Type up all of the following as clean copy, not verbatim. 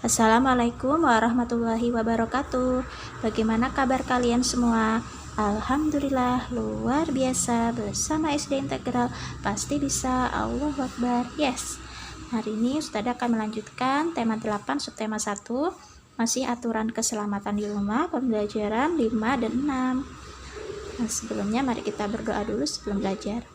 Assalamualaikum warahmatullahi wabarakatuh. Bagaimana kabar kalian semua? Alhamdulillah luar biasa. Bersama SD Integral pasti bisa. Allahu Akbar. Yes. Hari ini Ustazah akan melanjutkan tema 8 subtema 1, masih aturan keselamatan di rumah, pembelajaran 5 dan 6. Nah, sebelumnya mari kita berdoa dulu sebelum belajar.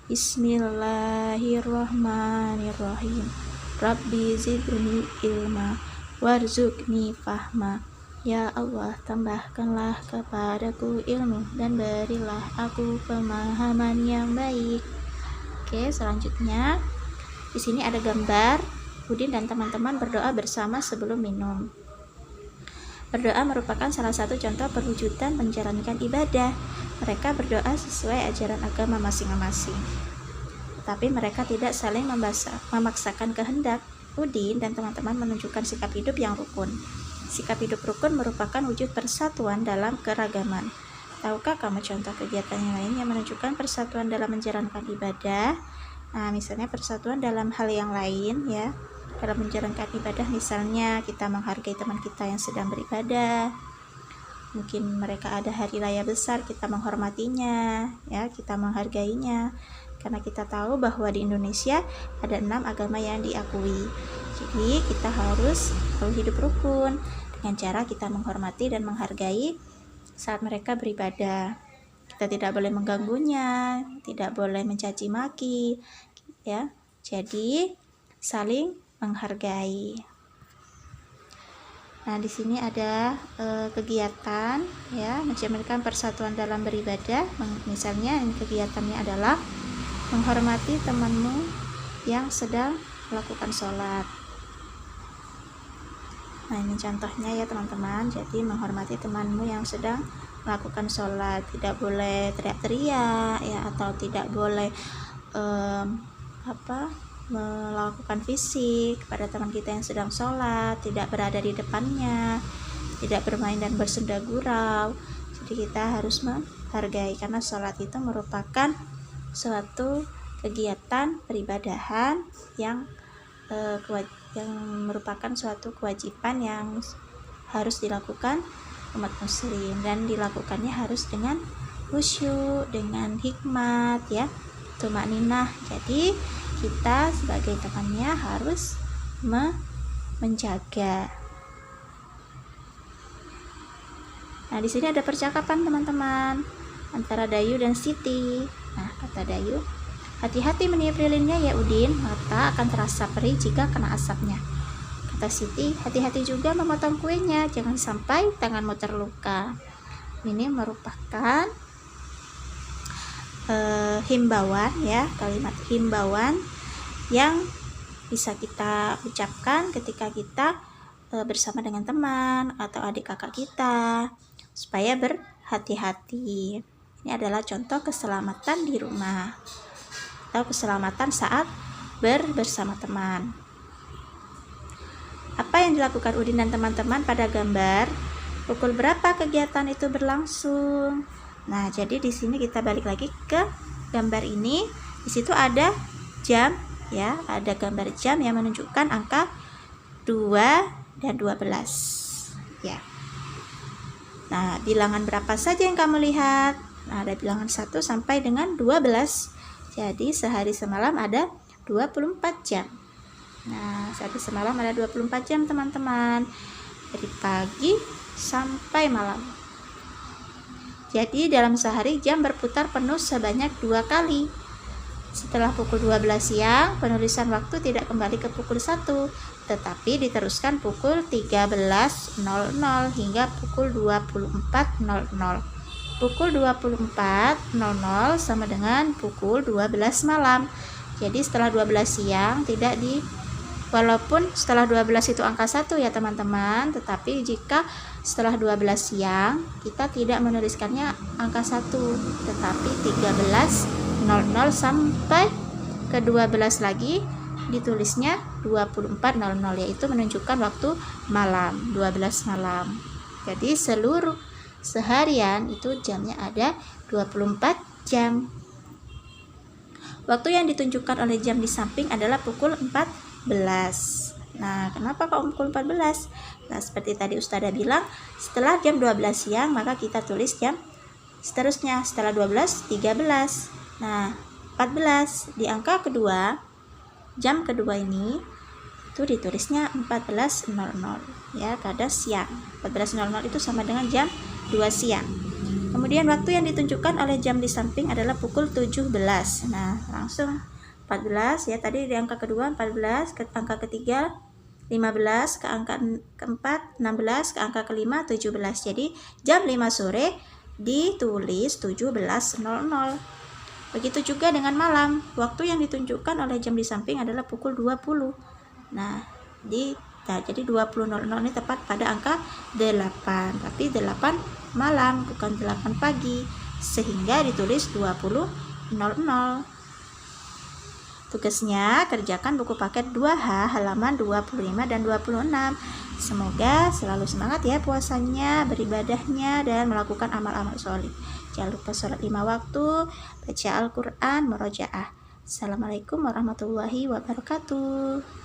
Bismillahirrahmanirrahim. Rabbi zidni ilma warzuqni fahma. Ya Allah, tambahkanlah kepadaku ilmu dan berilah aku pemahaman yang baik. Oke, selanjutnya di sini ada gambar Udin dan teman-teman berdoa bersama sebelum minum. Berdoa merupakan salah satu contoh perwujudan menjalankan ibadah. Mereka berdoa sesuai ajaran agama masing-masing. Tapi mereka tidak saling memaksakan kehendak. Udin dan teman-teman menunjukkan sikap hidup yang rukun. Sikap hidup rukun merupakan wujud persatuan dalam keragaman. Tahukah kamu contoh kegiatan yang lain yang menunjukkan persatuan dalam menjalankan ibadah? Nah, misalnya persatuan dalam hal yang lain ya. Dalam menjalankan ibadah, misalnya kita menghargai teman kita yang sedang beribadah. Mungkin mereka ada hari raya besar, kita menghormatinya, ya, kita menghargainya. Karena kita tahu bahwa di Indonesia ada 6 agama yang diakui. Jadi kita harus hidup rukun dengan cara kita menghormati dan menghargai saat mereka beribadah. Kita tidak boleh mengganggunya, tidak boleh mencaci maki, ya. Jadi saling menghargai. Nah, di sini ada kegiatan ya, mencerminkan persatuan dalam beribadah. Misalnya kegiatannya adalah menghormati temanmu yang sedang melakukan sholat. Nah, ini contohnya ya teman-teman. Jadi menghormati temanmu yang sedang melakukan sholat, tidak boleh teriak-teriak ya, atau tidak boleh melakukan fisik pada teman kita yang sedang sholat, tidak berada di depannya, tidak bermain dan bersenda gurau. Jadi kita harus menghargai, karena sholat itu merupakan suatu kegiatan peribadahan yang merupakan suatu kewajiban yang harus dilakukan umat muslim, dan dilakukannya harus dengan khusyuk, dengan hikmat ya, tumakninah. Jadi kita sebagai temannya harus menjaga. Nah, di sini ada percakapan teman-teman antara Dayu dan Siti. Nah, kata Dayu, hati-hati meniup lilinnya ya Udin, mata akan terasa perih jika kena asapnya. Kata Siti, hati-hati juga memotong kuenya, jangan sampai tanganmu terluka. Ini merupakan himbauan ya, kalimat himbauan yang bisa kita ucapkan ketika kita bersama dengan teman atau adik kakak kita, supaya berhati-hati. Ini adalah contoh keselamatan di rumah atau keselamatan saat bersama teman. Apa yang dilakukan Udin dan teman-teman pada gambar? Pukul berapa kegiatan itu berlangsung? Nah, jadi di sini kita balik lagi ke gambar ini. Di situ ada jam ya, ada gambar jam yang menunjukkan angka 2 dan 12 ya. Nah, bilangan berapa saja yang kamu lihat? Nah, ada bilangan 1 sampai dengan 12. Jadi sehari semalam ada 24 jam. Nah, sehari semalam ada 24 jam teman-teman, dari pagi sampai malam. Jadi dalam sehari jam berputar penuh sebanyak 2 kali. Setelah pukul 12 siang, penulisan waktu tidak kembali ke pukul 1, tetapi diteruskan pukul 13.00 hingga pukul 24.00. Pukul 24.00 sama dengan pukul 12 malam. Jadi setelah 12 siang walaupun setelah 12 itu angka 1 ya teman-teman, tetapi jika setelah 12 siang kita tidak menuliskannya angka 1, tetapi 13.00 sampai ke 12 lagi ditulisnya 24.00, yaitu menunjukkan waktu malam, 12 malam. Jadi seluruh seharian itu jamnya ada 24 jam. Waktu yang ditunjukkan oleh jam di samping adalah pukul 14. Nah, kenapa kok pukul 14? Nah, seperti tadi Ustazah bilang, setelah jam 12 siang maka kita tulis jam seterusnya. Setelah 12, 13. Nah, 14 di angka kedua, jam kedua ini itu ditulisnya 14.00 ya, pada siang. 14.00 itu sama dengan jam 2 siang. Kemudian waktu yang ditunjukkan oleh jam di samping adalah pukul 17. Nah, langsung 14 ya, tadi di angka kedua 14, ke angka ketiga 15, ke angka keempat 16, ke angka kelima 17. Jadi jam 5 sore ditulis 17.00. Begitu juga dengan malam, waktu yang ditunjukkan oleh jam di samping adalah pukul 20. Nah, jadi 20.00 ini tepat pada angka 8, tapi 8 malam bukan 8 pagi, sehingga ditulis 20.00. Tugasnya kerjakan buku paket 2H halaman 25 dan 26. Semoga selalu semangat ya puasanya, beribadahnya, dan melakukan amal-amal sholih. Jangan lupa sholat 5 waktu, baca Al-Quran, murojaah. Assalamualaikum warahmatullahi wabarakatuh.